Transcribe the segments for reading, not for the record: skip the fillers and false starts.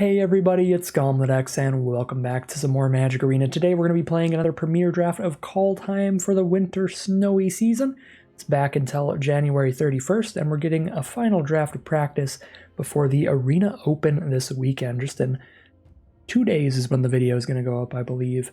Hey everybody, it's Kaldheim and welcome back to some more Magic Arena. Today we're going to be playing another premiere draft of Kaldheim for the winter snowy season. It's back until January 31st and we're getting a final draft of practice before the Arena Open this weekend. Just in 2 days is when the video is going to go up, I believe.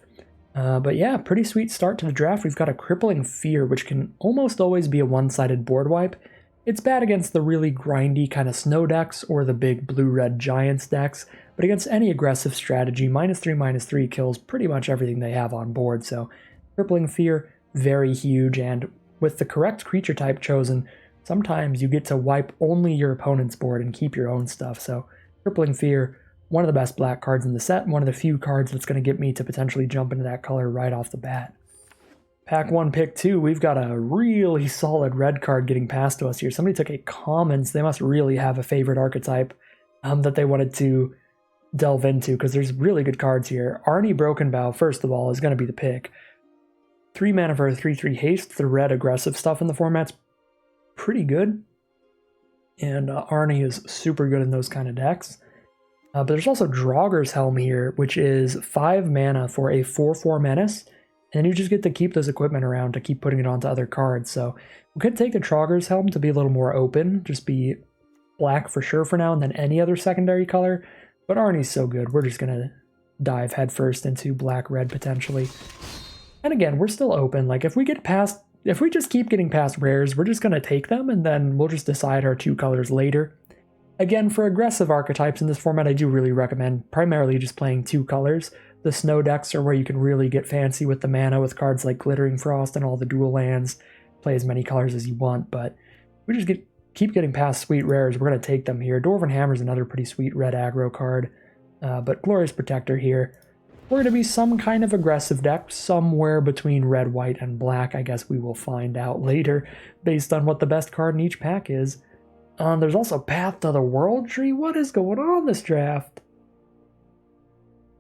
But yeah, pretty sweet start to the draft. We've got a Crippling Fear, which can almost always be a one-sided board wipe. It's bad against the really grindy kind of snow decks or the big blue-red giants decks, but against any aggressive strategy, -3/-3 kills pretty much everything they have on board, so Crippling Fear, very huge, and with the correct creature type chosen, sometimes you get to wipe only your opponent's board and keep your own stuff, so Crippling Fear, one of the best black cards in the set, one of the few cards that's going to get me to potentially jump into that color right off the bat. Pack 1, pick 2, we've got a really solid red card getting passed to us here. Somebody took a commons. They must really have a favorite archetype that they wanted to delve into, because there's really good cards here. Arnie Broken Bow, first of all, is going to be the pick. 3 mana for a 3/3 haste. The red aggressive stuff in the format's pretty good. And Arnie is super good in those kind of decks. But there's also Draugr's Helm here, which is 5 mana for a 4/4 menace. And you just get to keep this equipment around to keep putting it onto other cards. So we could take the Draugr's Helm to be a little more open, just be black for sure for now, and then any other secondary color. But Arnie's so good, we're just going to dive headfirst into black-red potentially. And again, we're still open. Like if we just keep getting past rares, we're just going to take them, and then we'll just decide our 2 colors later. Again, for aggressive archetypes in this format, I do really recommend primarily just playing 2 colors. The snow decks are where you can really get fancy with the mana with cards like Glittering Frost and all the dual lands. Play as many colors as you want, but we just keep getting past sweet rares. We're going to take them here. Dwarven Hammer is another pretty sweet red aggro card, but Glorious Protector here. We're going to be some kind of aggressive deck, somewhere between red, white, and black. I guess we will find out later based on what the best card in each pack is. There's also Path to the World Tree. What is going on this draft?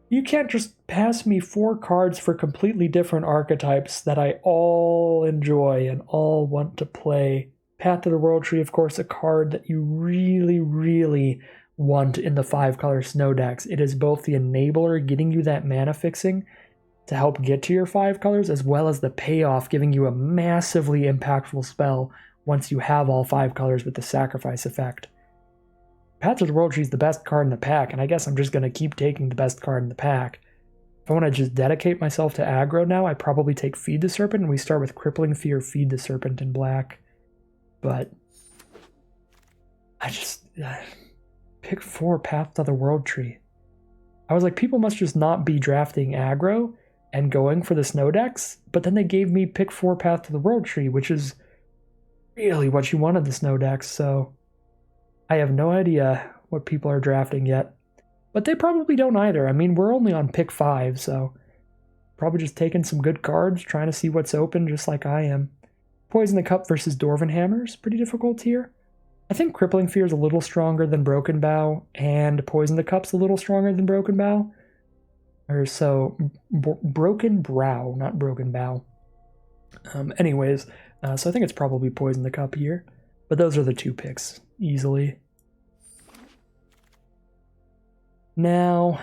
You can't just pass me 4 cards for completely different archetypes that I all enjoy and all want to play. Path to the World Tree, of course, a card that you really, really want in the 5-color snow decks. It is both the enabler, getting you that mana fixing to help get to your 5 colors, as well as the payoff, giving you a massively impactful spell once you have all 5 colors with the sacrifice effect. Path to the World Tree is the best card in the pack, and I guess I'm just going to keep taking the best card in the pack. If I want to just dedicate myself to aggro now, I probably take Feed the Serpent, and we start with Crippling Fear, Feed the Serpent in black. But I just pick 4 Path to the World Tree. I was like, people must just not be drafting aggro and going for the snow decks, but then they gave me pick 4 Path to the World Tree, which is really what you wanted the snow decks, so I have no idea what people are drafting yet. But they probably don't either. I mean, we're only on pick 5, so probably just taking some good cards, trying to see what's open, just like I am. Poison the Cup versus Dwarven Hammer is pretty difficult here. I think Crippling Fear is a little stronger than Broken Bow, and Poison the Cup's a little stronger than Broken Bow. Broken Brow, not Broken Bow. Anyways, so I think it's probably Poison the Cup here. But those are the 2 picks, easily. Now,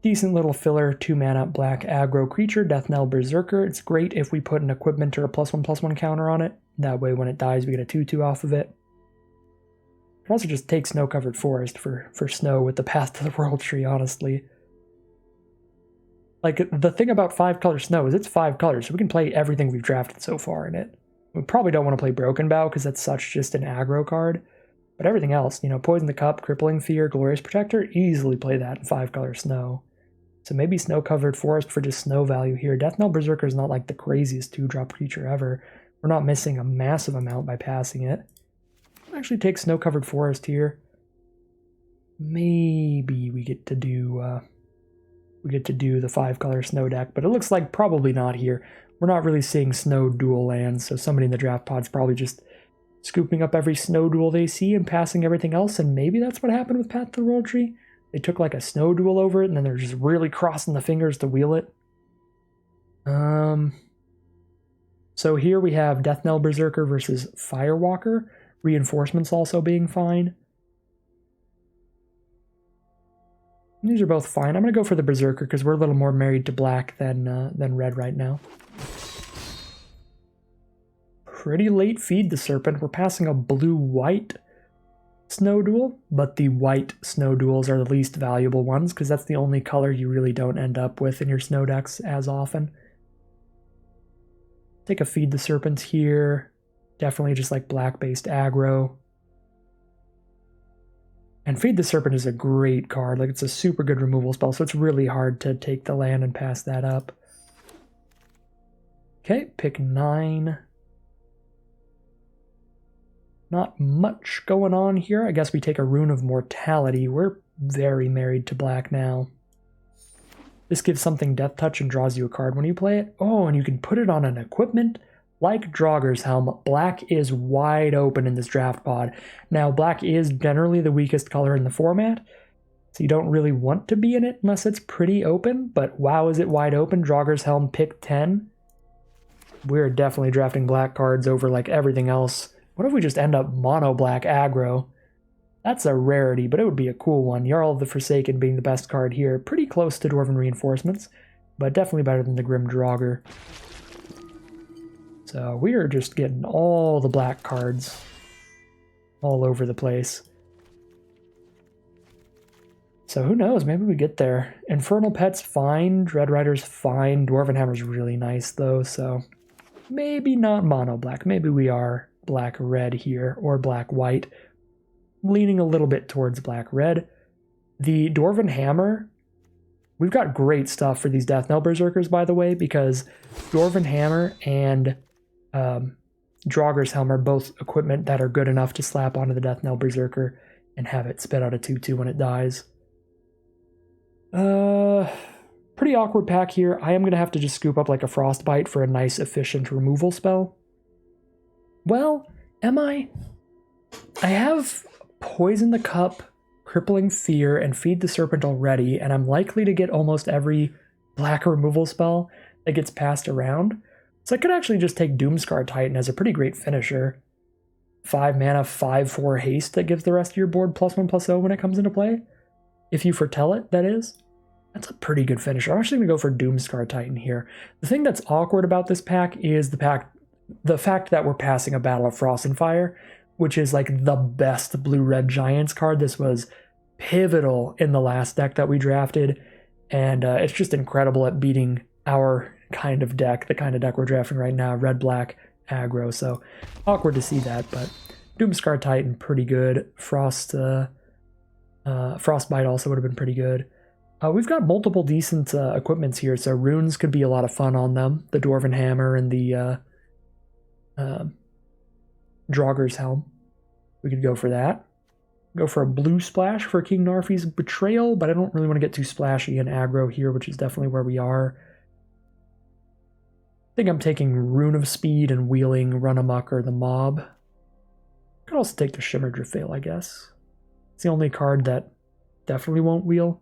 decent little filler, 2 mana black aggro creature, Death Knell Berserker. It's great if we put an equipment or a +1/+1 counter on it. That way when it dies we get a 2/2 off of it. It also just takes Snow-Covered Forest for snow with the Path to the World Tree, honestly. Like, the thing about 5-color snow is it's 5 colors, so we can play everything we've drafted so far in it. We probably don't want to play Broken Bow because that's such just an aggro card. But everything else, Poison the Cup, Crippling Fear, Glorious Protector, easily play that in 5-color snow. So maybe Snow-Covered Forest for just snow value here. Death Knell Berserker is not like the craziest 2-drop creature ever. We're not missing a massive amount by passing it. I'll actually take Snow-Covered Forest here. Maybe we get to do the 5-color snow deck, but it looks like probably not here. We're not really seeing snow dual lands, so somebody in the draft pod's probably just scooping up every snow duel they see and passing everything else, and maybe that's what happened with Path to the World Tree. They took like a snow duel over it, and then they're just really crossing the fingers to wheel it. So here we have Death Knell Berserker versus Firewalker. Reinforcements also being fine. These are both fine. I'm going to go for the Berserker because we're a little more married to black than red right now. Pretty late feed the Serpent. We're passing a blue-white Snow Duel, but the white Snow Duels are the least valuable ones because that's the only color you really don't end up with in your snow decks as often. Take a Feed the Serpent here. Definitely just like black-based aggro. And Feed the Serpent is a great card. Like, it's a super good removal spell, so it's really hard to take the land and pass that up. Okay, pick 9. Not much going on here. I guess we take a Rune of Mortality. We're very married to black now. This gives something Death Touch and draws you a card when you play it. Oh, and you can put it on an equipment like Draugr's Helm. Black is wide open in this draft pod. Now, black is generally the weakest color in the format, so you don't really want to be in it unless it's pretty open, but wow, is it wide open. Draugr's Helm, pick 10. We're definitely drafting black cards over like everything else. What if we just end up mono black aggro? That's a rarity, but it would be a cool one. Jarl of the Forsaken being the best card here. Pretty close to Dwarven Reinforcements, but definitely better than the Grim Draugr. So we are just getting all the black cards all over the place. So who knows, maybe we get there. Infernal Pet's fine, Dread Rider's fine, Dwarven Hammer's really nice though, so maybe not mono black. Maybe we are black-red here, or black-white. Leaning a little bit towards black-red. The Dwarven Hammer, we've got great stuff for these Death Knell Berserkers, by the way, because Dwarven Hammer and Draugr's Helm are both equipment that are good enough to slap onto the Death Knell Berserker and have it spit out a 2/2 when it dies. Pretty awkward pack here. I am going to have to just scoop up like a Frostbite for a nice efficient removal spell. Well, am I? I have Poison the Cup, Crippling Fear, and Feed the Serpent already, and I'm likely to get almost every black removal spell that gets passed around. So I could actually just take Doomscar Titan as a pretty great finisher. 5 mana, 5/4 haste that gives the rest of your board +1/+0 when it comes into play. If you foretell it, that is. That's a pretty good finisher. I'm actually going to go for Doomscar Titan here. The thing that's awkward about this pack is the fact that we're passing a Battle of Frost and Fire, which is like the best blue-red Giants card. This was pivotal in the last deck that we drafted, and it's just incredible at beating our kind of deck, the kind of deck we're drafting right now, red-black aggro, so awkward to see that, but Doomscar Titan, pretty good. Frostbite also would have been pretty good. We've got multiple decent equipments here, so runes could be a lot of fun on them. The Dwarven Hammer and the Draugr's Helm. We could go for that. Go for a blue splash for King Narfi's Betrayal, but I don't really want to get too splashy in aggro here, which is definitely where we are. I think I'm taking Rune of Speed and wheeling Run Amok or the Mob. Could also take the Shimmer Driftveil, I guess. It's the only card that definitely won't wheel.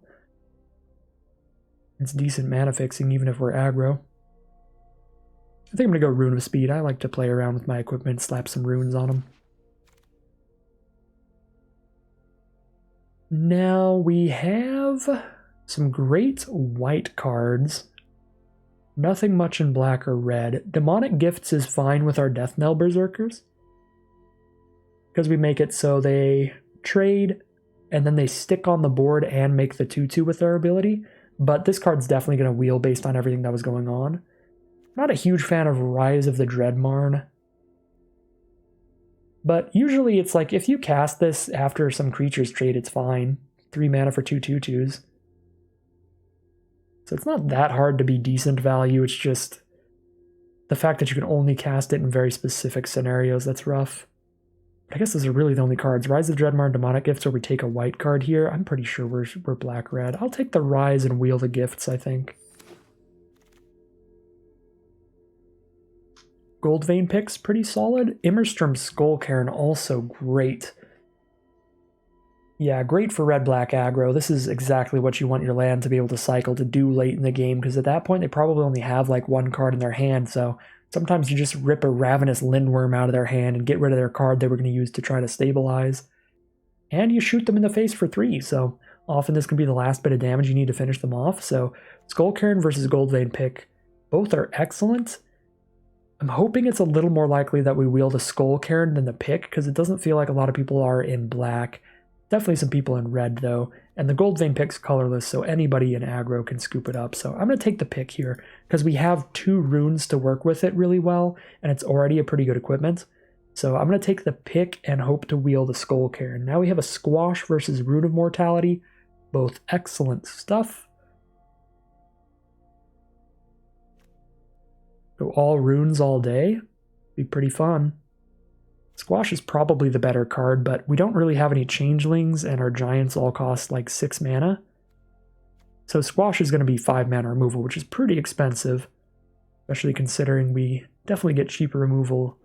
It's decent mana fixing even if we're aggro. I think I'm going to go Rune of Speed. I like to play around with my equipment, slap some runes on them. Now we have some great white cards. Nothing much in black or red. Demonic Gifts is fine with our Death Knell Berserkers, because we make it so they trade and then they stick on the board and make the 2/2 with their ability. But this card's definitely going to wheel based on everything that was going on. Not a huge fan of Rise of the Dreadmarn. But usually it's like, if you cast this after some creatures trade, it's fine. 3 mana for 2 2/2s. So it's not that hard to be decent value, it's just the fact that you can only cast it in very specific scenarios that's rough. But I guess those are really the only cards. Rise of Dreadmarn, Demonic Gifts, or we take a white card here. I'm pretty sure we're black-red. I'll take the Rise and wheel the Gifts, I think. Goldvein picks, pretty solid. Immerstrom Skullcairn, also great. Yeah, great for red-black aggro. This is exactly what you want your land to be able to cycle to do late in the game, because at that point they probably only have like one card in their hand, so sometimes you just rip a Ravenous Lindworm out of their hand and get rid of their card they were going to use to try to stabilize. And you shoot them in the face for 3, so Often this can be the last bit of damage you need to finish them off. So Skull Cairn versus Goldvein Pick, both are excellent. I'm hoping it's a little more likely that we wield a Skull Cairn than the Pick, because it doesn't feel like a lot of people are in black. Definitely some people in red, though. And the Goldvein Pick's colorless, so anybody in aggro can scoop it up. So I'm going to take the Pick here, because we have 2 runes to work with it really well, and it's already a pretty good equipment. So I'm going to take the Pick and hope to wield a Skull Cairn. Now we have a Squash versus Rune of Mortality. Both excellent stuff. Go all runes all day. Be pretty fun. Squash is probably the better card, but we don't really have any changelings, and our giants all cost like 6 mana. So Squash is going to be 5 mana removal, which is pretty expensive, especially considering we definitely get cheaper removal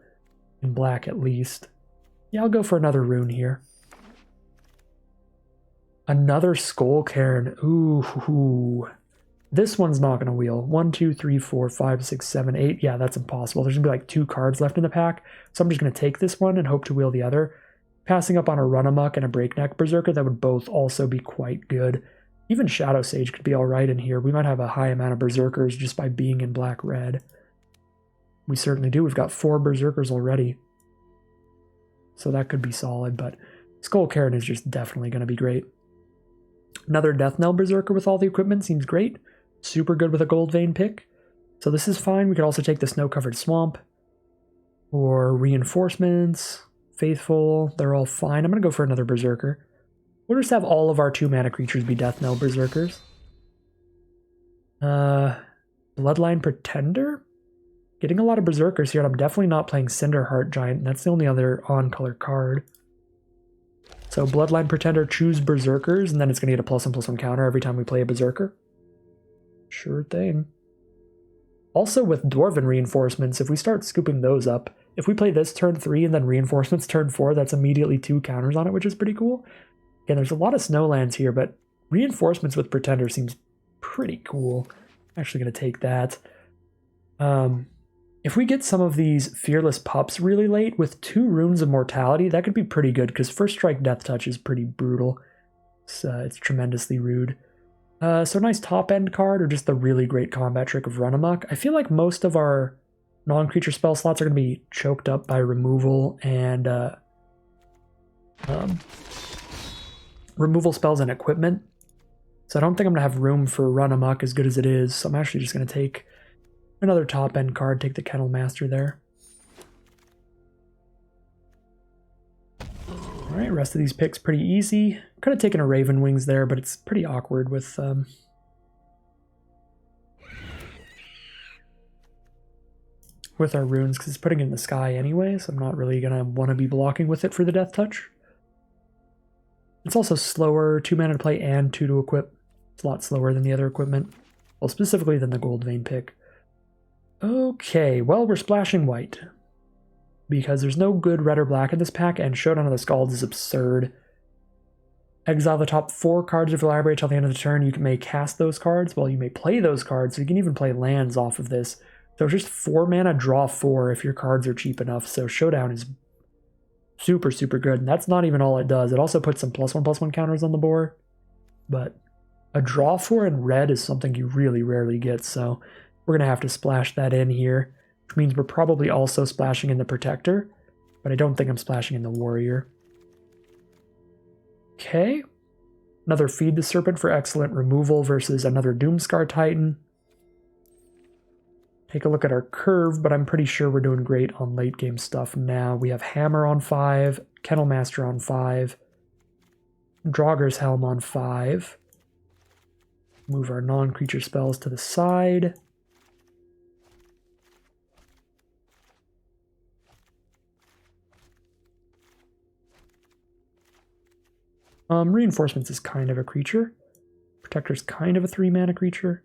in black at least. Yeah, I'll go for another rune here. Another Skull Cairn. Ooh. This one's not going to wheel. 1, 2, 3, 4, 5, 6, 7, 8. Yeah, that's impossible. There's going to be like 2 cards left in the pack. So I'm just going to take this one and hope to wheel the other. Passing up on a Run Amok and a Breakneck Berserker, that would both also be quite good. Even Shadow Sage could be alright in here. We might have a high amount of Berserkers just by being in black-red. We certainly do. We've got 4 Berserkers already. So that could be solid, but Skull Cairn is just definitely going to be great. Another Death Knell Berserker with all the equipment seems great. Super good with a Goldvein Pick. So this is fine. We could also take the Snow-Covered Swamp. Or Reinforcements, Faithful, they're all fine. I'm going to go for another Berserker. We'll just have all of our 2-mana creatures be Death Knell Berserkers. Bloodline Pretender? Getting a lot of Berserkers here, and I'm definitely not playing Cinderheart Giant, and that's the only other on-color card. So Bloodline Pretender, choose Berserkers, and then it's going to get a +1/+1 counter every time we play a Berserker. Sure thing. Also with Dwarven Reinforcements, if we start scooping those up, if we play this turn 3 and then Reinforcements turn 4, that's immediately 2 counters on it, which is pretty cool. Again, there's a lot of Snowlands here, but Reinforcements with Pretender seems pretty cool. I'm actually going to take that. If we get some of these Fearless Pups really late with 2 Runes of Mortality, that could be pretty good, because First Strike Death Touch is pretty brutal. It's tremendously rude. So nice top-end card, or just the really great combat trick of Run Amok. I feel like most of our non-creature spell slots are going to be choked up by removal and removal spells and equipment. So I don't think I'm going to have room for Run Amok as good as it is, so I'm actually just going to take another top-end card, take the Kennel Master there. Alright, rest of these picks pretty easy. Could have taken a Raven Wings there, but it's pretty awkward with our runes, because it's putting it in the sky anyway, so I'm not really going to want to be blocking with it for the Death Touch. It's also slower, 2 mana to play and 2 to equip. It's a lot slower than the other equipment. Well, specifically than the Goldvein Pick. Okay, well, we're splashing white, because there's no good red or black in this pack, and Showdown of the Skalds is absurd. Exile the top 4 cards of your library until the end of the turn. You may cast those cards. Well, you may play those cards, so you can even play lands off of this. So it's just 4 mana, draw 4 if your cards are cheap enough. So Showdown is super, super good, and that's not even all it does. It also puts some +1/+1 counters on the board, but a draw 4 in red is something you really rarely get, so we're going to have to splash that in here, which means we're probably also splashing in the Protector, but I don't think I'm splashing in the Warrior. Okay, another Feed the Serpent for excellent removal versus another Doomscar Titan. Take a look at our curve, but I'm pretty sure we're doing great on late game stuff now. We have Hammer on 5, Kennel Master on 5, Draugr's Helm on 5. Move our non-creature spells to the side. Reinforcements is kind of a creature. Protector's kind of a 3-mana creature.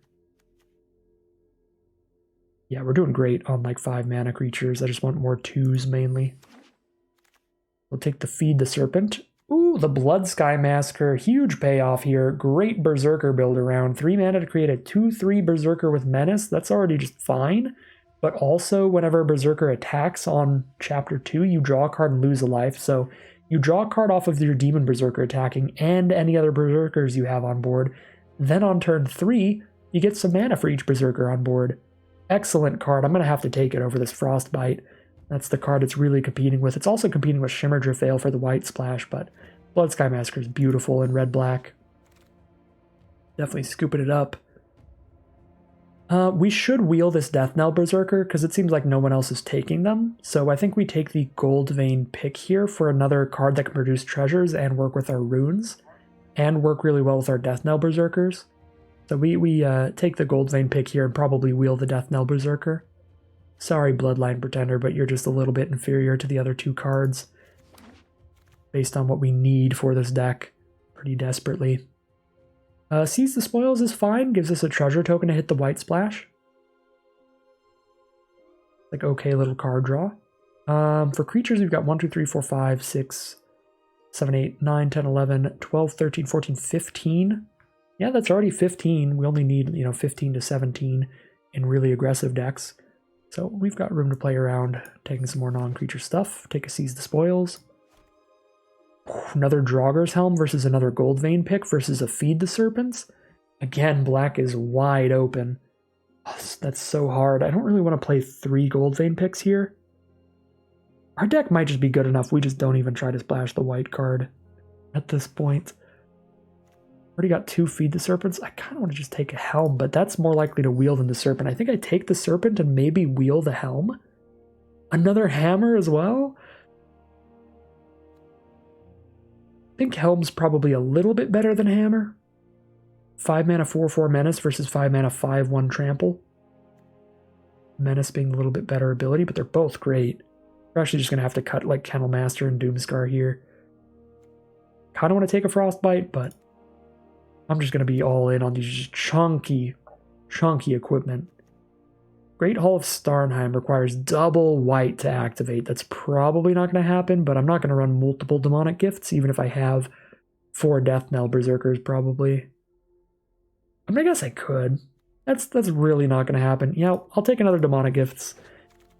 Yeah, we're doing great on like 5-mana creatures. I just want more 2s mainly. We'll take the Feed the Serpent. Ooh, the Blood Sky Massacre. Huge payoff here. Great Berserker build around. 3 mana to create a 2/3 Berserker with Menace. That's already just fine. But also, whenever a Berserker attacks on Chapter 2, you draw a card and lose a life. So You draw a card off of your Demon Berserker attacking and any other Berserkers you have on board. Then on turn 3, you get some mana for each Berserker on board. Excellent card. I'm going to have to take it over this Frostbite. That's the card it's really competing with. It's also competing with Shimmerdrift Veil for the white splash, but Bloodsky Massacre is beautiful in red-black. Definitely scooping it up. We should wheel this Death Knell Berserker because it seems like no one else is taking them. So I think we take the Gold Vein pick here for another card that can produce treasures and work with our runes and work really well with our Death Knell Berserkers. So we take the Gold Vein pick here and probably wheel the Death Knell Berserker. Sorry, Bloodline Pretender, but you're just a little bit inferior to the other two cards based on what we need for this deck pretty desperately. Seize the Spoils is fine, gives us a treasure token to hit the white splash. Like, okay, little card draw. For creatures, we've got 1, 2, 3, 4, 5, 6, 7, 8, 9, 10, 11, 12, 13, 14, 15. Yeah, that's already 15. We only need, 15 to 17 in really aggressive decks. So we've got room to play around, taking some more non-creature stuff. Take a Seize the Spoils. Another Draugr's Helm versus another Gold Vein pick versus a Feed the Serpents. Again, black is wide open. Oh, that's so hard. I don't really want to play 3 Gold Vein picks here. Our deck might just be good enough. We just don't even try to splash the white card at this point. Already got 2 Feed the Serpents. I kind of want to just take a Helm, but that's more likely to wheel than the Serpent. I think I take the Serpent and maybe wheel the Helm. Another Hammer as well? I think Helm's probably a little bit better than Hammer. 5 mana 4/4 Menace versus 5 mana 5/1 Trample. Menace being a little bit better ability, but they're both great. We're actually just going to have to cut like Kennel Master and Doomscar here. Kind of want to take a Frostbite, but I'm just going to be all in on these chunky equipment. Great Hall of Starnheim requires double white to activate. That's probably not going to happen, but I'm not going to run multiple Demonic Gifts, even if I have 4 Death Knell Berserkers, probably. I mean, I guess I could. That's really not going to happen. Yeah, I'll take another Demonic Gifts.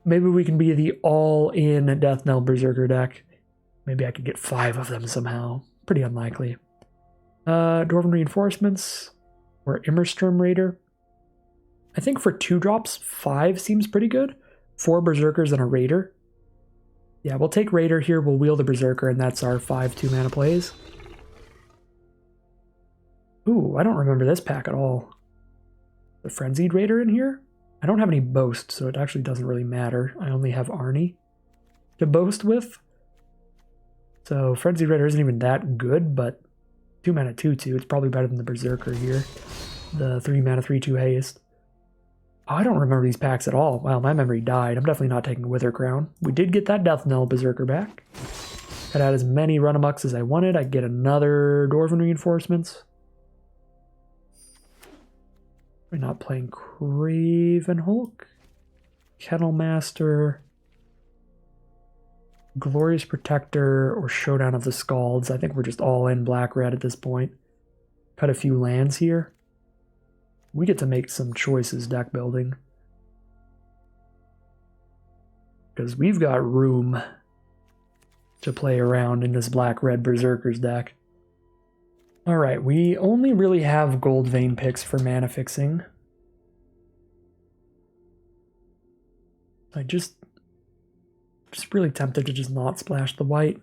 Maybe we can be the all-in Death Knell Berserker deck. Maybe I could get 5 of them somehow. Pretty unlikely. Dwarven Reinforcements or Immersturm Raider. I think for 2 drops, 5 seems pretty good. 4 Berserkers and a Raider. Yeah, we'll take Raider here, we'll wheel the Berserker, and that's our 5 2-mana plays. Ooh, I don't remember this pack at all. The Frenzied Raider in here? I don't have any boast, so it actually doesn't really matter. I only have Arnie to boast with. So Frenzied Raider isn't even that good, but 2 mana 2/2, it's probably better than the Berserker here. The 3 mana 3/2 haste. Oh, I don't remember these packs at all. Wow, my memory died. I'm definitely not taking Wither Crown. We did get that Death Knell Berserker back. Could add as many Runamucks as I wanted. I'd get another Dwarven Reinforcements. We're not playing Craven Hulk. Kennel Master. Glorious Protector or Showdown of the Scalds. I think we're just all in black-red at this point. Cut a few lands here. We get to make some choices deck building. Because we've got room to play around in this black-red Berserkers deck. Alright, we only really have Gold Vein picks for mana fixing. I just really tempted to just not splash the white.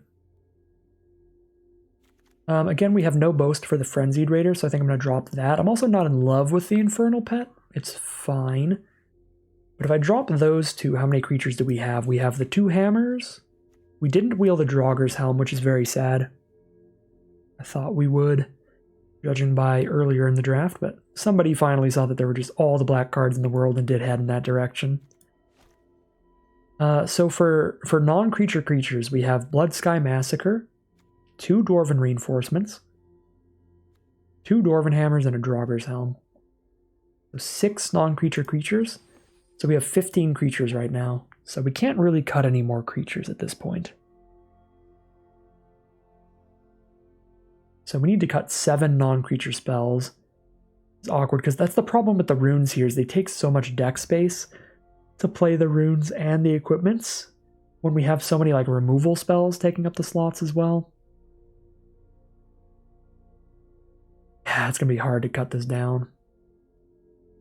Again, we have no boast for the Frenzied Raider, so I think I'm going to drop that. I'm also not in love with the Infernal Pet. It's fine. But if I drop those 2, how many creatures do we have? We have the 2 Hammers. We didn't wheel the Draugr's Helm, which is very sad. I thought we would, judging by earlier in the draft, but somebody finally saw that there were just all the black cards in the world and did head in that direction. So for non-creature creatures, we have Bloodsky Massacre, 2 Dwarven Reinforcements, 2 Dwarven Hammers, and a Draugr's Helm. So 6 non-creature creatures. So we have 15 creatures right now. So we can't really cut any more creatures at this point. So we need to cut 7 non-creature spells. It's awkward because that's the problem with the runes here is they take so much deck space to play the runes and the equipments. when we have so many like removal spells taking up the slots as well. Yeah, it's gonna be hard to cut this down.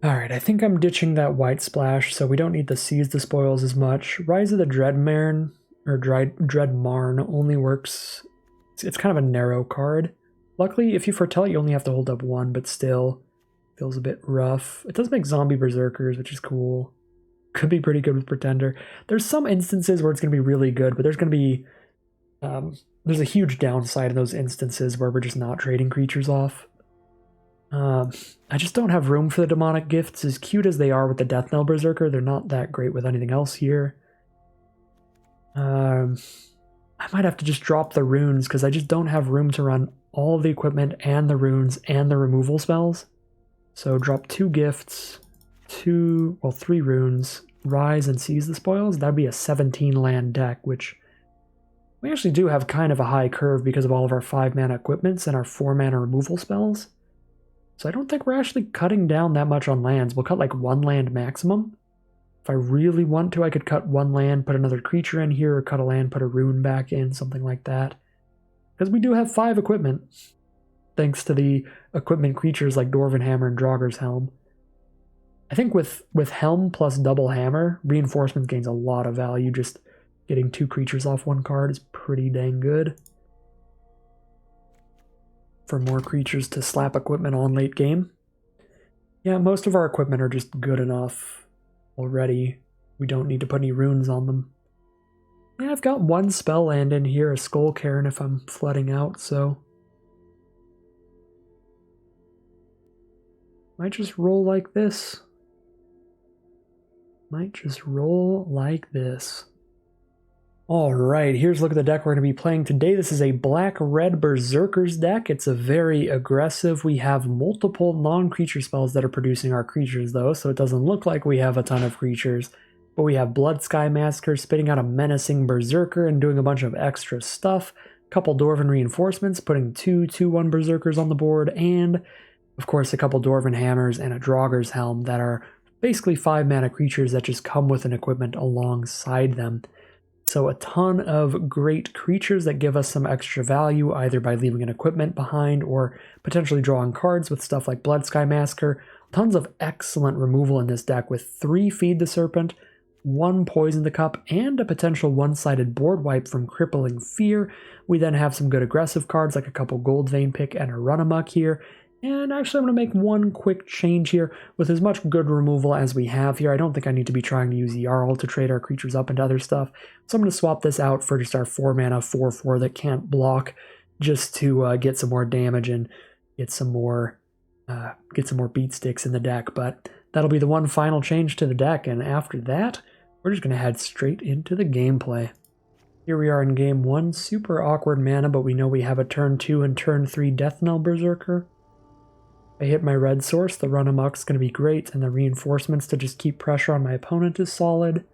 Alright, I think I'm ditching that white splash, so we don't need to seize the spoils as much. Rise of the Dreadmarn, or Dreadmarn, only works... It's kind of a narrow card. Luckily, if you foretell it, you only have to hold up one, but still feels a bit rough. It does make zombie berserkers, which is cool. Could be pretty good with Pretender. There's some instances where it's going to be really good, but there's going to be... there's a huge downside in those instances where we're just not trading creatures off. I just don't have room for the demonic gifts. As cute as they are with the Death Knell Berserker, they're not that great with anything else here. I might have to just drop the runes because I just don't have room to run all of the equipment and the runes and the removal spells. So drop 2 gifts, 3 runes, rise and seize the spoils. That'd be a 17 land deck, which we actually do have kind of a high curve because of all of our 5 mana equipments and our 4 mana removal spells. So I don't think we're actually cutting down that much on lands. We'll cut like 1 land maximum. If I really want to, I could cut 1 land, put another creature in here, or cut a land, put a rune back in, something like that. Because we do have 5 equipment, thanks to the equipment creatures like Dwarven Hammer and Draugr's Helm. I think with Helm plus Double Hammer, Reinforcements gains a lot of value. Just getting 2 creatures off 1 card is pretty dang good. For more creatures to slap equipment on late game. Yeah, most of our equipment are just good enough already. We don't need to put any runes on them. Yeah, I've got 1 spell land in here, a Skull Cairn if I'm flooding out, so... Might just roll like this. Alright, here's a look at the deck we're going to be playing today. This is a black-red Berserkers deck. It's a very aggressive. We have multiple non-creature spells that are producing our creatures, though, so it doesn't look like we have a ton of creatures. But we have Blood Sky Massacre spitting out a menacing Berserker and doing a bunch of extra stuff. A couple Dwarven Reinforcements, putting 2 2/1 Berserkers on the board, and, of course, a couple Dwarven Hammers and a Draugr's Helm that are basically 5 mana creatures that just come with an equipment alongside them. So a ton of great creatures that give us some extra value, either by leaving an equipment behind or potentially drawing cards with stuff like Blood Sky Massacre. Tons of excellent removal in this deck with 3 Feed the Serpent, 1 Poison the Cup, and a potential one-sided board wipe from Crippling Fear. We then have some good aggressive cards like a couple Gold Vein Pick and a Run Amok here. And actually I'm going to make one quick change here. With as much good removal as we have here, I don't think I need to be trying to use Jarl to trade our creatures up into other stuff. So I'm going to swap this out for just our 4 mana 4/4 that can't block, just to get some more damage and get some more beat sticks in the deck. But that'll be the one final change to the deck, and after that, we're just going to head straight into the gameplay. Here we are in game 1, super awkward mana, but we know we have a turn 2 and turn 3 Death Knell Berserker. I hit my red source, the Run Amok's going to be great, and the reinforcements to just keep pressure on my opponent is solid.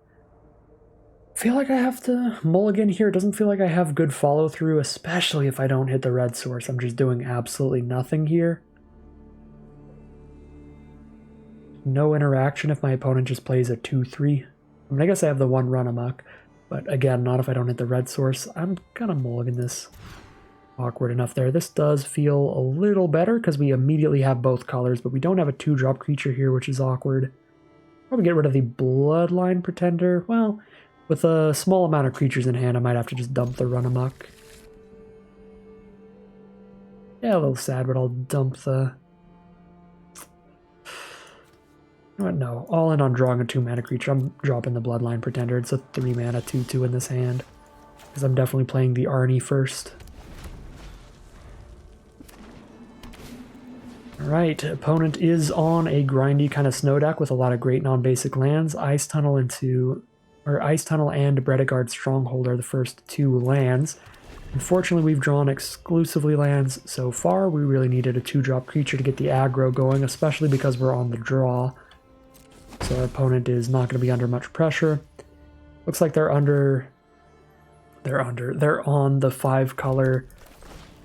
I feel like I have to mulligan here. It doesn't feel like I have good follow-through, especially if I don't hit the red source. I'm just doing absolutely nothing here. No interaction if my opponent just plays a 2/3. I mean, I guess I have the 1 Run Amok, but again, not if I don't hit the red source. I'm going to mulligan this. Awkward enough there. This does feel a little better because we immediately have both colors, but we don't have a 2-drop creature here, which is awkward. Probably get rid of the Bloodline Pretender. Well, with a small amount of creatures in hand, I might have to just dump the Run Amok. Yeah, a little sad, but I'll dump the... No, all in on drawing a 2-mana creature. I'm dropping the Bloodline Pretender. It's a 3-mana 2/2 in this hand, because I'm definitely playing the Arnie first. Alright, opponent is on a grindy kind of snow deck with a lot of great non-basic lands. Ice Tunnel and Bredegard Stronghold are the first 2 lands. Unfortunately, we've drawn exclusively lands so far. We really needed a 2-drop creature to get the aggro going, especially because we're on the draw. So our opponent is not going to be under much pressure. Looks like they're on the 5-color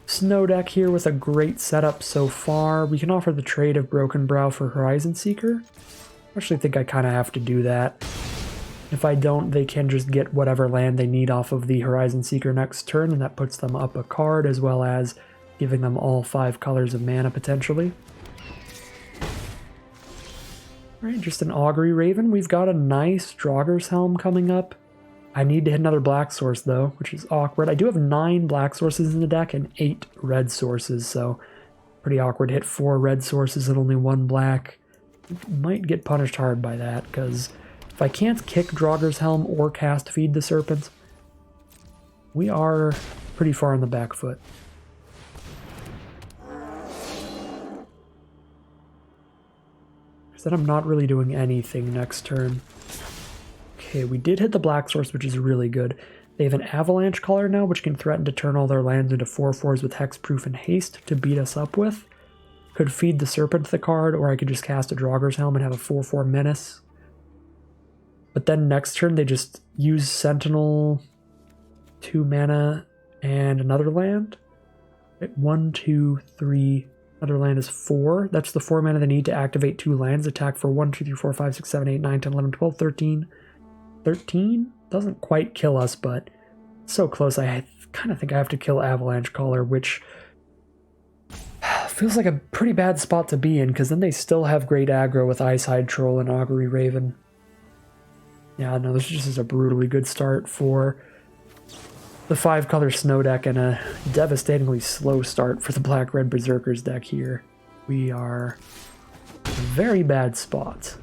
snow deck here with a great setup so far. We can offer the trade of Broken Brow for Horizon Seeker. I actually think I kind of have to do that. If I don't, they can just get whatever land they need off of the Horizon Seeker next turn, and that puts them up a card, as well as giving them all 5 colors of mana, potentially. Alright, just an Augury Raven. We've got a nice Draugr's Helm coming up. I need to hit another black source, though, which is awkward. I do have 9 black sources in the deck and 8 red sources, so pretty awkward to hit 4 red sources and only 1 black. Might get punished hard by that, because if I can't kick Draugr's Helm or cast Feed the Serpent, we are pretty far on the back foot. Because then I'm not really doing anything next turn. Okay, we did hit the black source, which is really good. They have an Avalanche color now, which can threaten to turn all their lands into 4/4s with hexproof and haste to beat us up with. Could Feed the Serpent the card, or I could just cast a Draugr's Helm and have a 4/4 menace. But then next turn they just use Sentinel, 2 mana, and another land. 1, 2, 3, another land is 4. That's the 4 mana they need to activate 2 lands. Attack for 1, 2, 3, 4, 5, 6, 7, 8, 9, 10, 11, 12, 13. 13? Doesn't quite kill us, but so close. I kind of think I have to kill Avalanche Caller, which feels like a pretty bad spot to be in, because then they still have great aggro with Eyeside Troll and Augury Raven. Yeah, no, this just is a brutally good start for the 5-color snow deck, and a devastatingly slow start for the Black-Red Berserkers deck here. We are in a very bad spot.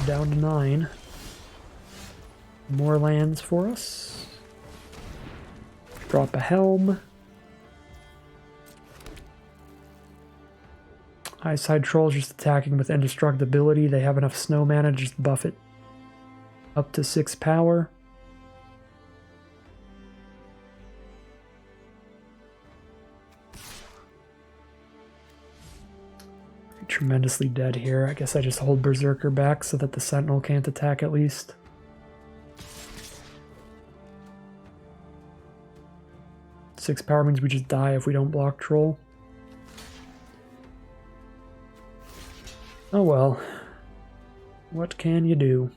Down to 9. More lands for us. Drop a Helm. Eyeside Troll's just attacking with indestructibility. They have enough snow mana to just buff it up to 6 power. Tremendously dead here. I guess I just hold Berserker back so that the Sentinel can't attack at least. Six power means we just die if we don't block Troll. Oh well. What can you do?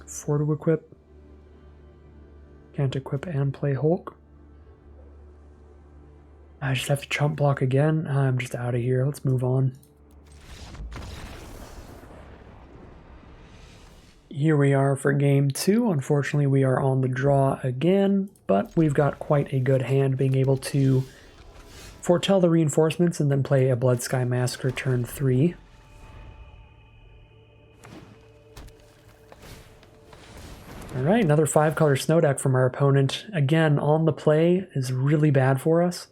Four to equip. Can't equip and play Hulk. I just have to chump block again. I'm just out of here. Let's move on. Here we are for game 2. Unfortunately, we are on the draw again, but we've got quite a good hand, being able to foretell the reinforcements and then play a Blood Sky Massacre turn 3. Alright, another 5-color snow deck from our opponent. Again, on the play is really bad for us,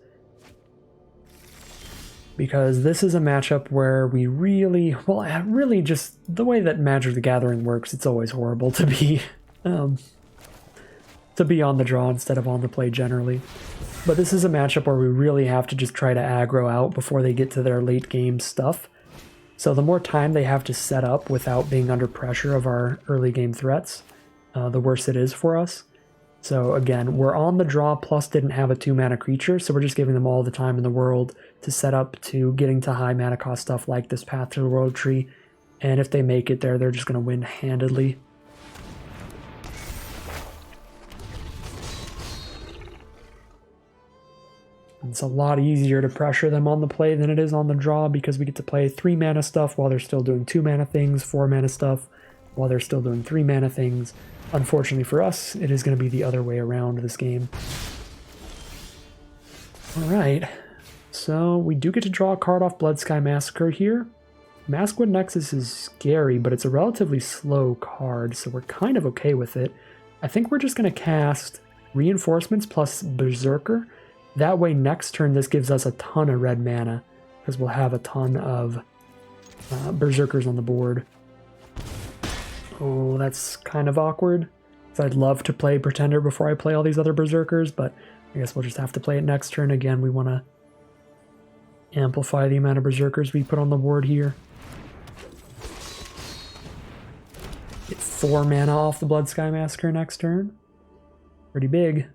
because this is a matchup where we really, well, really just the way that Magic the Gathering works, it's always horrible to be on the draw instead of on the play generally. But this is a matchup where we really have to just try to aggro out before they get to their late game stuff. So the more time they have to set up without being under pressure of our early game threats, the worse it is for us. So again, we're on the draw, plus didn't have a 2-mana creature, so we're just giving them all the time in the world to set up to getting to high mana cost stuff like this Path to the World Tree. And if they make it there, they're just going to win handedly. It's a lot easier to pressure them on the play than it is on the draw, because we get to play 3-mana stuff while they're still doing 2-mana things, 4-mana stuff while they're still doing 3-mana things. Unfortunately for us, it is going to be the other way around this game. Alright, so we do get to draw a card off Blood Sky Massacre here. Maskwood Nexus is scary, but it's a relatively slow card, so we're kind of okay with it. I think we're just going to cast Reinforcements plus Berserker. That way next turn this gives us a ton of red mana, because we'll have a ton of Berserkers on the board. Oh, that's kind of awkward. So I'd love to play Pretender before I play all these other Berserkers, but I guess we'll just have to play it next turn. Again, we want to amplify the amount of Berserkers we put on the board here. Get 4 mana off the Blood Sky Massacre next turn. Pretty big.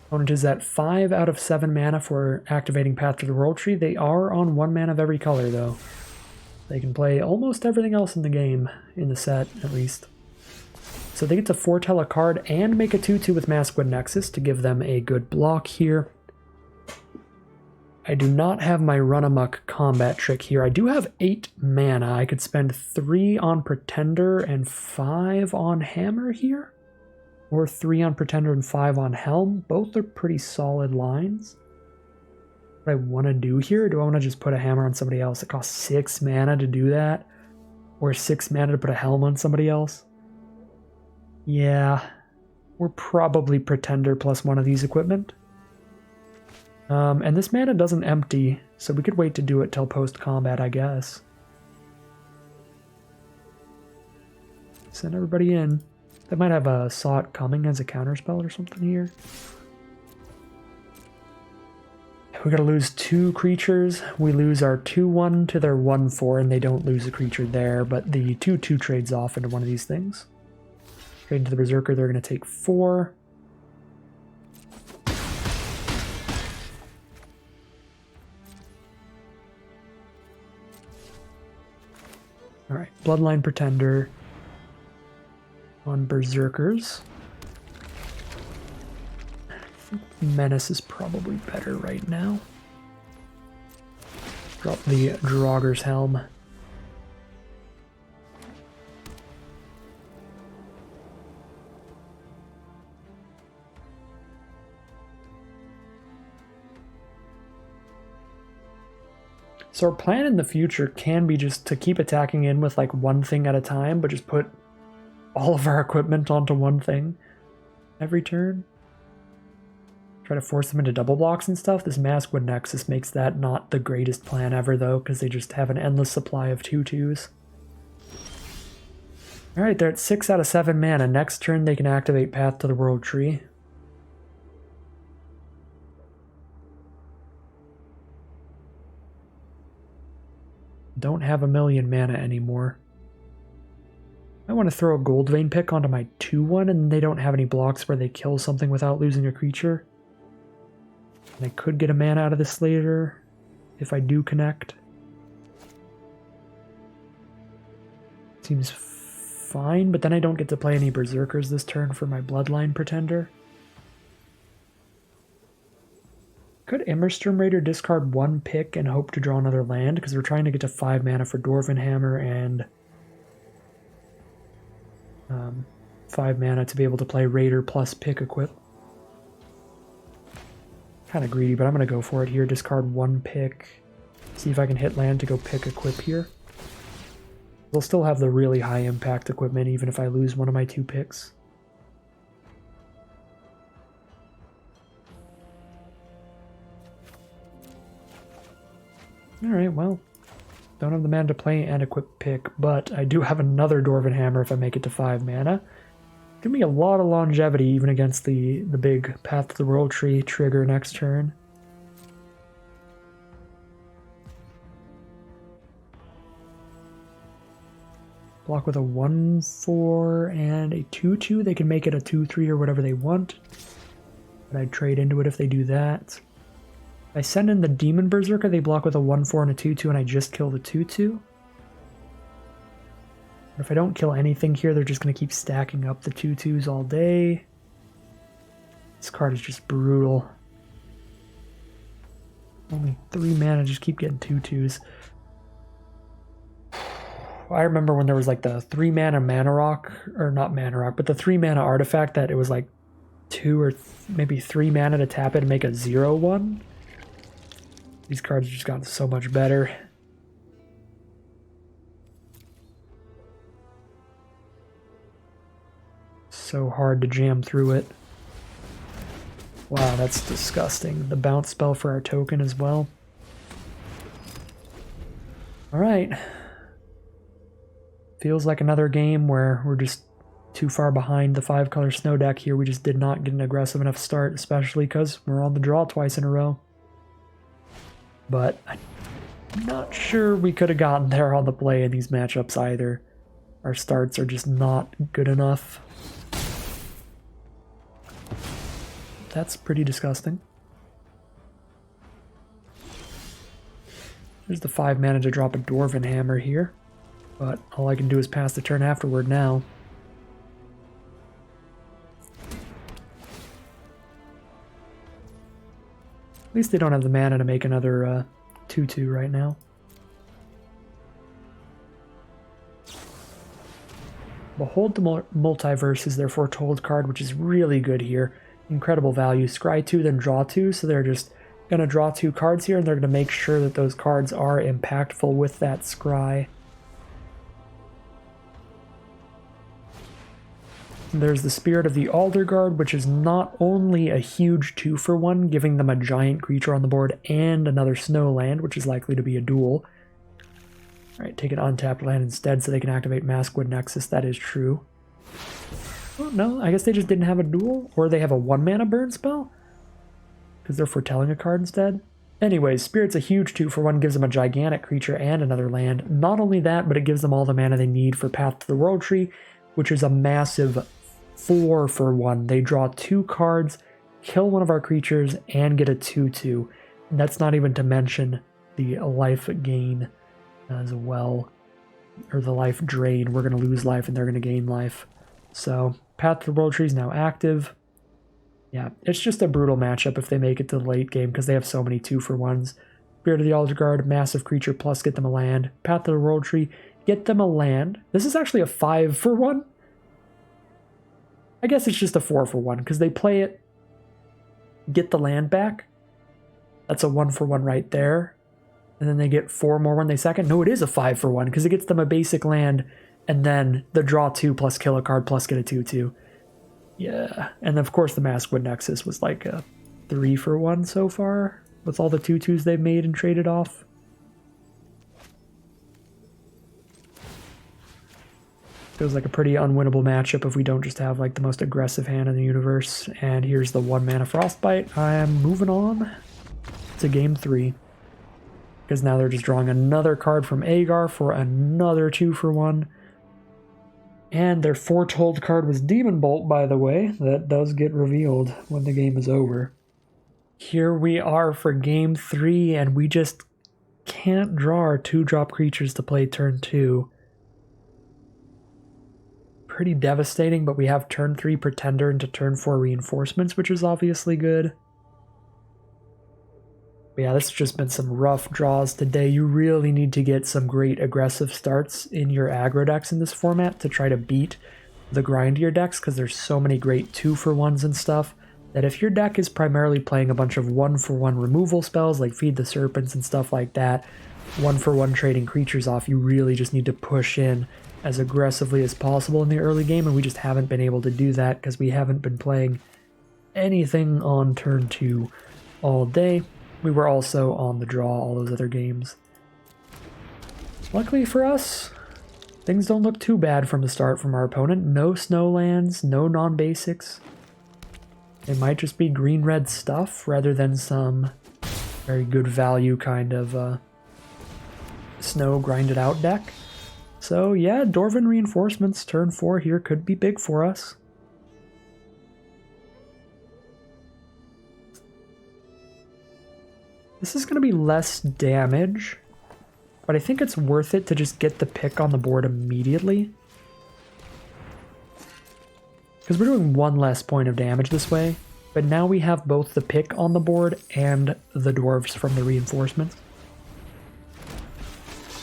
Opponent is at 5 out of 7 mana for activating Path to the World Tree. They are on 1 mana of every color, though. They can play almost everything else in the game, in the set, at least. So they get to foretell a card and make a 2/2 with Maskwood Nexus to give them a good block here. I do not have my Run Amok combat trick here. I do have 8 mana. I could spend 3 on Pretender and 5 on Hammer here. Or 3 on Pretender and 5 on Helm. Both are pretty solid lines. What I want to do here, do I want to just put a Hammer on somebody else? It costs 6 mana to do that. Or 6 mana to put a Helm on somebody else. Yeah, we're probably Pretender plus one of these equipment. And this mana doesn't empty, so we could wait to do it till post-combat, I guess. Send everybody in. They might have a Saw It Coming as a counterspell or something here. We gotta lose 2 creatures. We lose our 2/1 to their 1/4, and they don't lose a creature there, but the 2/2 trades off into one of these things. Trade into the Berserker, they're gonna take 4. Alright, Bloodline Pretender on Berserkers. I think Menace is probably better right now. Drop the Draugr's Helm. So our plan in the future can be just to keep attacking in with like one thing at a time, but just put all of our equipment onto one thing every turn. Try to force them into double blocks and stuff. This Maskwood Nexus makes that not the greatest plan ever, though, because they just have an endless supply of 2/2s. Alright, they're at 6 out of 7 mana. Next turn they can activate Path to the World Tree. Don't have a million mana anymore. I want to throw a Goldvein pick onto my 2/1, and they don't have any blocks where they kill something without losing a creature. And I could get a mana out of this later if I do connect. Seems fine, but then I don't get to play any Berserkers this turn for my Bloodline Pretender. Could Immersturm Raider discard 1 pick and hope to draw another land? Because we're trying to get to 5 mana for Dwarven Hammer and 5 mana to be able to play Raider plus pick equip. Kind of greedy, but I'm going to go for it here. Discard 1 pick. See if I can hit land to go pick equip here. We'll still have the really high impact equipment even if I lose one of my 2 picks. Alright, well, don't have the mana to play and equip pick, but I do have another Dwarven Hammer if I make it to 5 mana. Give me a lot of longevity even against the big Path to the World Tree trigger next turn. Block with a 1/4 and a 2/2. They can make it a 2/3 or whatever they want. But I'd trade into it if they do that. If I send in the Demon Berserker, they block with a 1/4 and a 2/2, and I just kill the 2/2. If I don't kill anything here, they're just going to keep stacking up the 2/2s all day. This card is just brutal. Only 3 mana, just keep getting 2/2s. I remember when there was like the 3 mana Mana Rock, or not Mana Rock, but the 3 mana artifact that it was like 2 or maybe 3 mana to tap it and make a 0/1. These cards just got so much better. So hard to jam through it. Wow, that's disgusting. The bounce spell for our token as well. Alright. Feels like another game where we're just too far behind the 5-color snow deck here. We just did not get an aggressive enough start, especially because we're on the draw twice in a row. But I'm not sure we could have gotten there on the play in these matchups either. Our starts are just not good enough. That's pretty disgusting. There's the 5 mana to drop a Dwarven Hammer here, but all I can do is pass the turn afterward now. At least they don't have the mana to make another 2/2 right now. Behold the Multiverse is their Foretold card, which is really good here. Incredible value. Scry 2, then draw 2, so they're just going to draw 2 cards here, and they're going to make sure that those cards are impactful with that scry. There's the Spirit of the Alderguard, which is not only a huge 2-for-1, giving them a giant creature on the board and another snow land, which is likely to be a duel. Alright, take an untapped land instead so they can activate Maskwood Nexus. That is true. Oh, no, I guess they just didn't have a duel? Or they have a 1-mana burn spell? Because they're foretelling a card instead? Anyways, Spirit's a huge 2-for-1, gives them a gigantic creature and another land. Not only that, but it gives them all the mana they need for Path to the World Tree, which is a massive 4-for-1. They draw 2 cards, kill one of our creatures, and get a 2/2. And that's not even to mention the life gain as well. Or the life drain. We're going to lose life and they're going to gain life. So, Path to the World Tree is now active. Yeah, it's just a brutal matchup if they make it to the late game because they have so many 2-for-1s. Spirit of the Alderguard, massive creature plus get them a land. Path to the World Tree, get them a land. This is actually a 5-for-1. I guess it's just a 4-for-1 because they play it, get the land back. That's a 1-for-1 right there. And then they get 4 more when they second. No, it is a 5-for-1 because it gets them a basic land and then the draw 2 plus kill a card plus get a 2/2. Yeah, and of course the Maskwood Nexus was like a 3-for-1 so far with all the 2/2s they've made and traded off. Feels like a pretty unwinnable matchup if we don't just have like the most aggressive hand in the universe. And here's the 1-mana Frostbite. I am moving on to game 3. Because now they're just drawing another card from Agar for another 2-for-1. And their Foretold card was Demon Bolt, by the way. That does get revealed when the game is over. Here we are for game 3, and we just can't draw our 2-drop creatures to play turn 2. Pretty devastating, but we have turn 3 Pretender into turn 4 Reinforcements, which is obviously good. But yeah, this has just been some rough draws today. You really need to get some great aggressive starts in your aggro decks in this format to try to beat the grindier decks, because there's so many great 2-for-1s and stuff that if your deck is primarily playing a bunch of 1-for-1 removal spells like Feed the Serpents and stuff like that, 1-for-1 trading creatures off, you really just need to push in as aggressively as possible in the early game, and we just haven't been able to do that because we haven't been playing anything on turn 2 all day. We were also on the draw all those other games. Luckily for us, things don't look too bad from the start from our opponent. No snowlands, no non-basics. It might just be green-red stuff rather than some very good value kind of snow grinded out deck. So yeah, Dwarven Reinforcements turn 4 here could be big for us. This is going to be less damage, but I think it's worth it to just get the pick on the board immediately. Because we're doing 1 less point of damage this way, but now we have both the pick on the board and the dwarves from the reinforcements.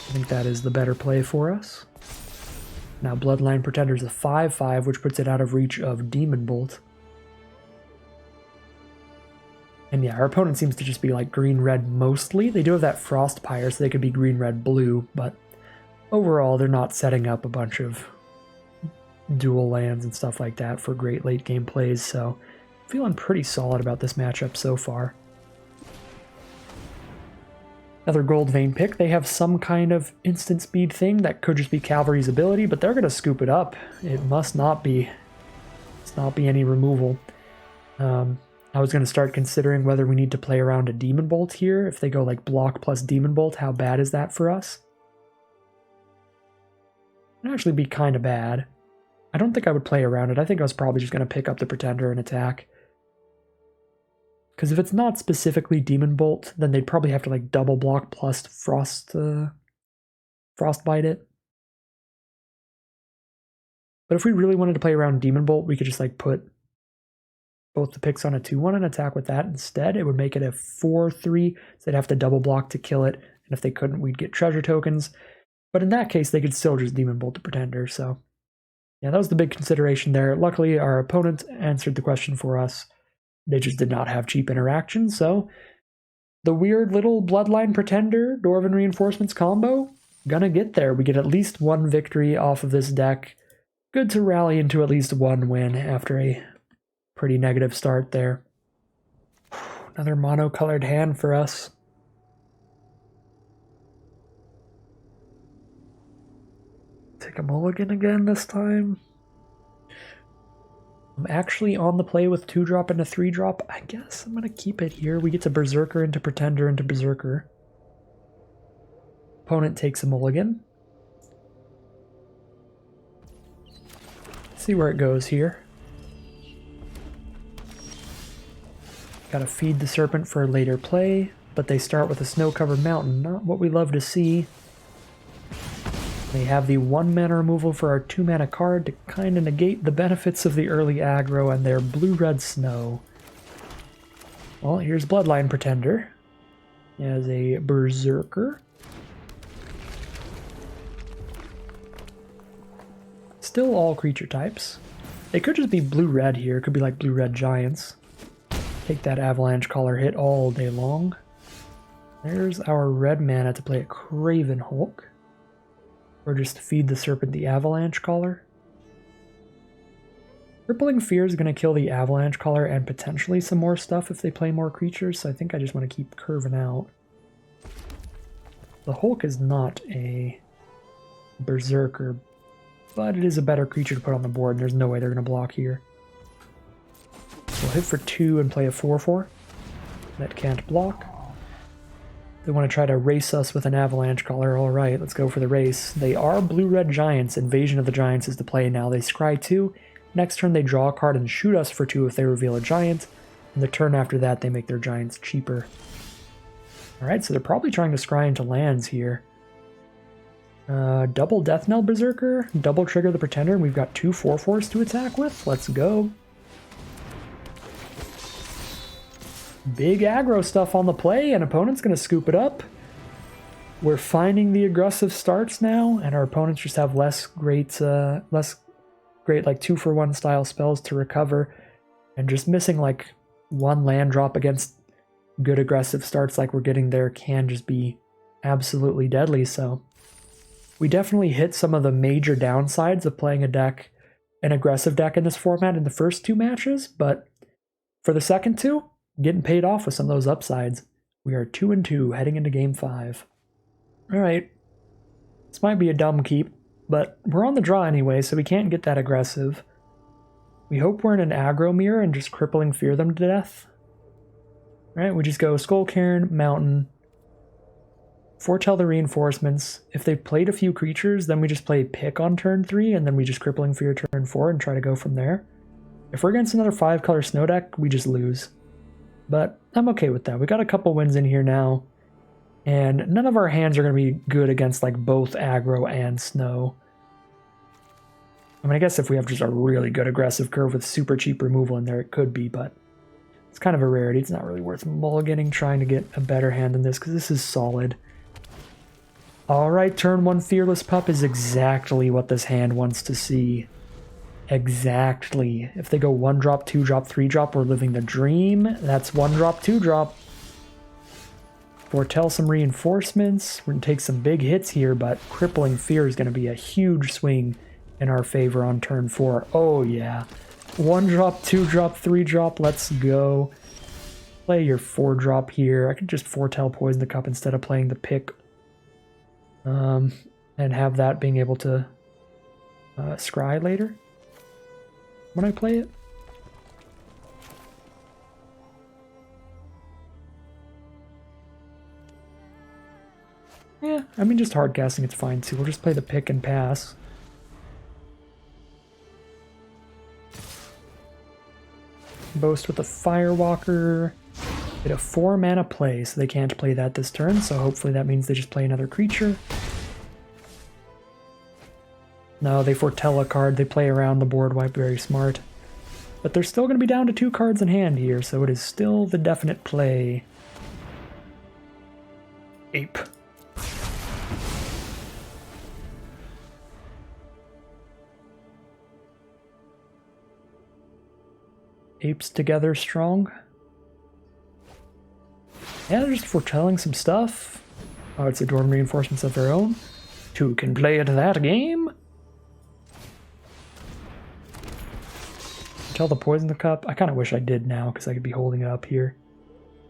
I think that is the better play for us. Now Bloodline Pretender is a 5/5, which puts it out of reach of Demon Bolt. And yeah, our opponent seems to just be like green-red mostly. They do have that Frostpire, so they could be green-red-blue, but overall they're not setting up a bunch of dual lands and stuff like that for great late-game plays, so feeling pretty solid about this matchup so far. Another gold vein pick. They have some kind of instant speed thing that could just be cavalry's ability, but they're going to scoop it up. It must not be. It's not be any removal. I was going to start considering whether we need to play around a demon bolt here. If they go like block plus demon bolt, how bad is that for us? It'd actually be kind of bad. I don't think I would play around it. I think I was probably just going to pick up the pretender and attack. Because if it's not specifically demon bolt, then they'd probably have to like double block plus frostbite it. But if we really wanted to play around demon bolt, we could just like put both the picks on a 2-1 and attack with that instead. It would make it a 4-3, so they'd have to double block to kill it. And if they couldn't, we'd get treasure tokens. But in that case, they could still just demon bolt the pretender. So yeah, that was the big consideration there. Luckily, our opponent answered the question for us. They just did not have cheap interactions, so the weird little Bloodline Pretender Dwarven Reinforcements combo, gonna get there. We get at least one victory off of this deck. Good to rally into at least one win after a pretty negative start there. Another mono-colored hand for us. Take a mulligan again this time. I'm actually on the play with 2-drop and a 3-drop. I guess I'm going to keep it here. We get to Berserker into Pretender into Berserker. Opponent takes a mulligan. See where it goes here. Gotta feed the Serpent for later play, but they start with a snow-covered mountain. Not what we love to see. They have the 1-mana removal for our 2-mana card to kind of negate the benefits of the early aggro and their blue-red snow. Well, here's Bloodline Pretender. As a Berserker. Still all creature types. They could just be blue-red here. It could be like blue-red giants. Take that Avalanche Caller hit all day long. There's our red mana to play a Craven Hulk. Or just feed the Serpent the Avalanche Caller. Crippling Fear is going to kill the Avalanche Caller and potentially some more stuff if they play more creatures, so I think I just want to keep curving out. The Hulk is not a Berserker, but it is a better creature to put on the board, and there's no way they're going to block here. We'll hit for 2 and play a 4-4. That can't block. They want to try to race us with an Avalanche Caller. Alright, let's go for the race. They are blue-red giants. Invasion of the Giants is the play now. They scry 2. Next turn they draw a card and shoot us for 2 if they reveal a giant. And the turn after that they make their giants cheaper. Alright, so they're probably trying to scry into lands here. Double Death Knell Berserker, double trigger the Pretender, and we've got 2 4/4s to attack with. Let's go. Big aggro stuff on the play, and opponent's going to scoop it up. We're finding the aggressive starts now, and our opponents just have less great like 2-for-1 style spells to recover, and just missing like 1 land drop against good aggressive starts like we're getting there can just be absolutely deadly. So we definitely hit some of the major downsides of playing an aggressive deck in this format in the first 2 matches, but for the second 2, getting paid off with some of those upsides. We are 2-2 heading into game 5. Alright, this might be a dumb keep, but we're on the draw anyway, so we can't get that aggressive. We hope we're in an aggro mirror and just crippling fear them to death. Alright, we just go Skull Cairn, Mountain, foretell the reinforcements. If they've played a few creatures, then we just play pick on turn 3, and then we just crippling fear turn 4 and try to go from there. If we're against another 5-color snow deck, we just lose. But I'm okay with that. We got a couple wins in here now, and none of our hands are going to be good against like both aggro and snow. I mean, I guess if we have just a really good aggressive curve with super cheap removal in there, it could be, but it's kind of a rarity. It's not really worth mulliganing trying to get a better hand than this, because this is solid. Alright, turn 1 Fearless Pup is exactly what this hand wants to see. Exactly. If they go 1-drop, 2-drop, 3-drop, we're living the dream. That's 1-drop, 2-drop. Foretell some reinforcements. We're going to take some big hits here, but Crippling Fear is going to be a huge swing in our favor on turn 4. Oh yeah. 1-drop, 2-drop, 3-drop, let's go. play your 4-drop here. I could just foretell Poison the Cup instead of playing the pick. And have that being able to scry later when I play it. Yeah, I mean, just hard casting, it's fine too. We'll just play the pick and pass. Boast with the Firewalker. Get a 4-mana play, so they can't play that this turn, so hopefully that means they just play another creature. No, they foretell a card, they play around the board wipe, very smart. But they're still going to be down to 2 cards in hand here, so it is still the definite play. Ape. Apes together strong. Yeah, they're just foretelling some stuff. Oh, it's the Dwarven reinforcements of their own. 2 can play at that game. Tell the Poison the Cup. I kind of wish I did now because I could be holding it up here.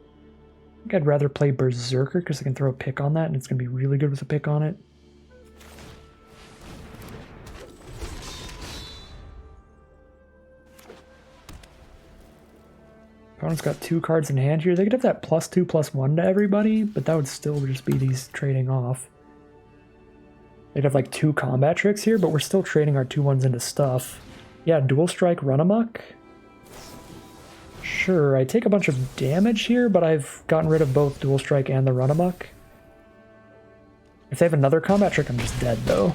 I think I'd rather play Berserker because I can throw a pick on that and it's going to be really good with a pick on it. Opponent's got 2 cards in hand here. They could have that +2/+1 to everybody, but that would still just be these trading off. They'd have like 2 combat tricks here, but we're still trading our 2/1s into stuff. Yeah, Dual Strike, Run Amok. Sure, I take a bunch of damage here, but I've gotten rid of both Dual Strike and the Run Amok. If they have another combat trick, I'm just dead, though.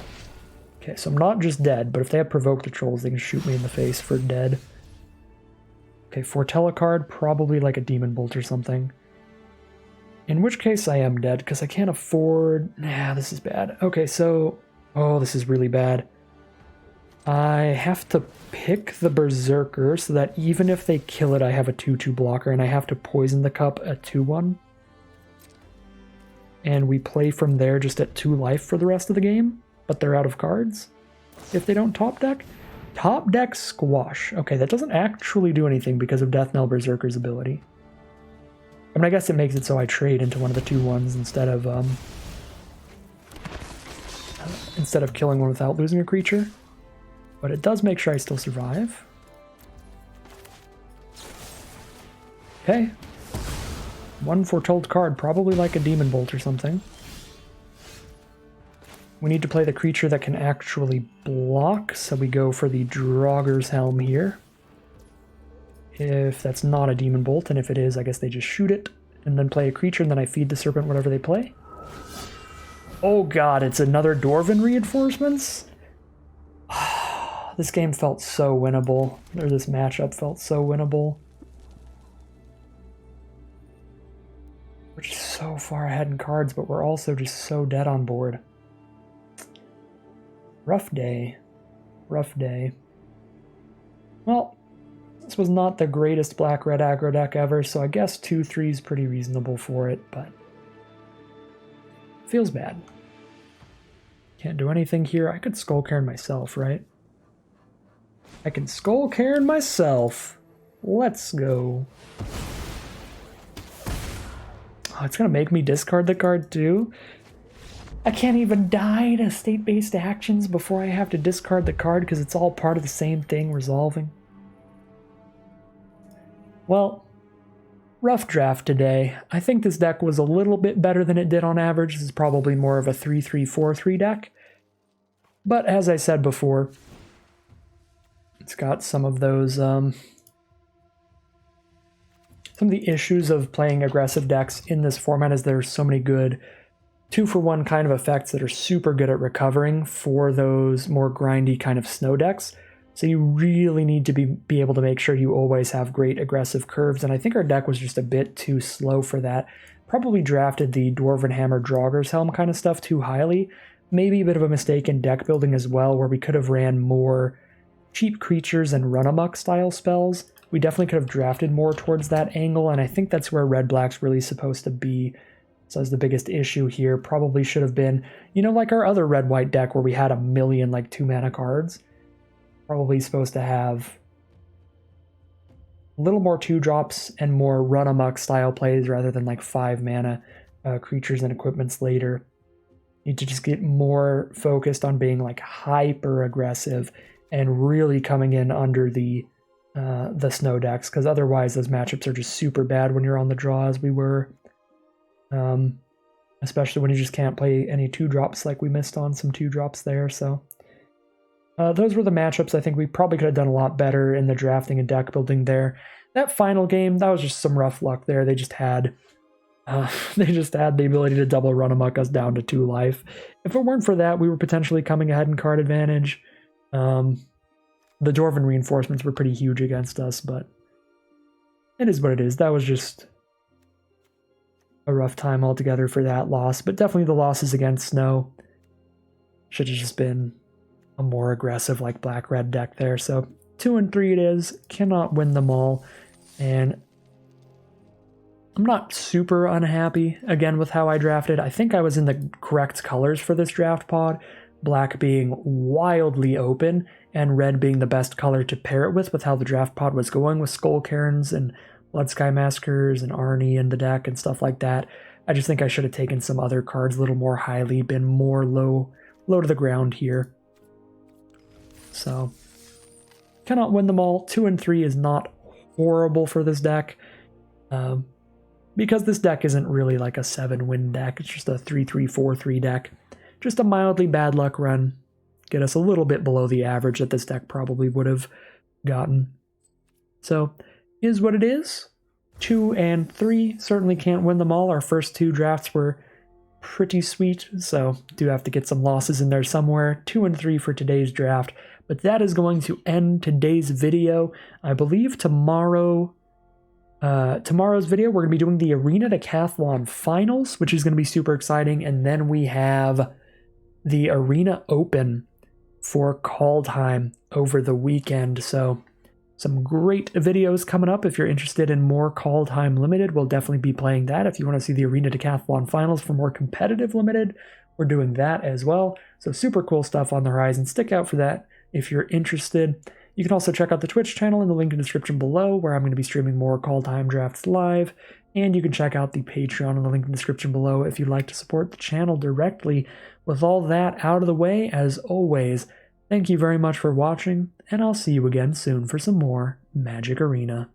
Okay, so I'm not just dead, but if they have Provoke the Trolls, they can shoot me in the face for dead. Okay, foretell a card, probably like a Demon Bolt or something. In which case I am dead, because I can't afford... Nah, this is bad. Okay, so... Oh, this is really bad. I have to pick the Berserker so that even if they kill it, I have a 2/2 blocker, and I have to Poison the Cup at 2/1. And we play from there just at 2 life for the rest of the game, but they're out of cards if they don't top deck. Top deck Squash. Okay, that doesn't actually do anything because of Death Knell Berserker's ability. I mean, I guess it makes it so I trade into one of the 2/1s instead of killing one without losing a creature. But it does make sure I still survive. Okay. 1 foretold card, probably like a Demon Bolt or something. We need to play the creature that can actually block, so we go for the Draugr's Helm here. If that's not a Demon Bolt, and if it is, I guess they just shoot it, and then play a creature, and then I feed the Serpent whatever they play. Oh god, it's another Dwarven Reinforcements? This game felt so winnable, or this matchup felt so winnable. We're just so far ahead in cards, but we're also just so dead on board. Rough day. Rough day. Well, this was not the greatest black-red aggro deck ever, so I guess 2/3 is pretty reasonable for it, but feels bad. Can't do anything here. I could Skull Cairn myself, right? I can Skull Cairn myself. Let's go. Oh, it's gonna make me discard the card too? I can't even die to state-based actions before I have to discard the card because it's all part of the same thing resolving. Well, rough draft today. I think this deck was a little bit better than it did on average. This is probably more of a 3-3-4-3 deck. But as I said before, it's got some of those, some of the issues of playing aggressive decks in this format is there's so many good 2-for-1 kind of effects that are super good at recovering for those more grindy kind of snow decks. So you really need to be able to make sure you always have great aggressive curves, and I think our deck was just a bit too slow for that. Probably drafted the Dwarven Hammer Draugr's Helm kind of stuff too highly. Maybe a bit of a mistake in deck building as well, where we could have ran more cheap creatures and run amok style spells. We definitely could have drafted more towards that angle, and I think that's where red-black's really supposed to be. So that's the biggest issue here. Probably should have been, you know, like our other red-white deck where we had a million like 2-mana cards. Probably supposed to have a little more 2-drops and more run amok style plays rather than like 5 mana creatures and equipments later. Need to just get more focused on being like hyper aggressive and really coming in under the snow decks, because otherwise those matchups are just super bad when you're on the draw as we were. Especially when you just can't play any 2-drops, like we missed on some 2-drops there. So those were the matchups. I think we probably could have done a lot better in the drafting and deck building there. That final game, that was just some rough luck there. They just had the ability to double run amok us down to 2 life. If it weren't for that, we were potentially coming ahead in card advantage. The Dwarven reinforcements were pretty huge against us, but it is what it is. That was just a rough time altogether for that loss, but definitely the losses against Snow should have just been a more aggressive, like black-red deck there. So 2 and 3 it is. Cannot win them all, and I'm not super unhappy, again, with how I drafted. I think I was in the correct colors for this draft pod, black being wildly open, and red being the best color to pair it with how the draft pod was going, with Skull Cairns and Bloodsky Massacres and Arnie in the deck and stuff like that. I just think I should have taken some other cards a little more highly, been more low to the ground here. So, cannot win them all. 2 and 3 is not horrible for this deck. Because this deck isn't really like a 7-win deck, it's just a 3-3-4-3 deck. Just a mildly bad luck run. Get us a little bit below the average that this deck probably would have gotten. So, is what it is. 2 and 3, certainly can't win them all. Our first 2 drafts were pretty sweet, so do have to get some losses in there somewhere. 2 and 3 for today's draft, but that is going to end today's video. I believe tomorrow's video, we're going to be doing the Arena Decathlon Finals, which is going to be super exciting, and then we have the Arena Open for Kaldheim over the weekend. So some great videos coming up. If you're interested in more Kaldheim Limited, we'll definitely be playing that. If you want to see the Arena Decathlon Finals for more competitive Limited, we're doing that as well. So super cool stuff on the horizon. Stick out for that if you're interested. You can also check out the Twitch channel in the link in the description below, where I'm going to be streaming more Kaldheim drafts live. And you can check out the Patreon in the link in the description below if you'd like to support the channel directly. With all that out of the way, as always, thank you very much for watching, and I'll see you again soon for some more Magic Arena.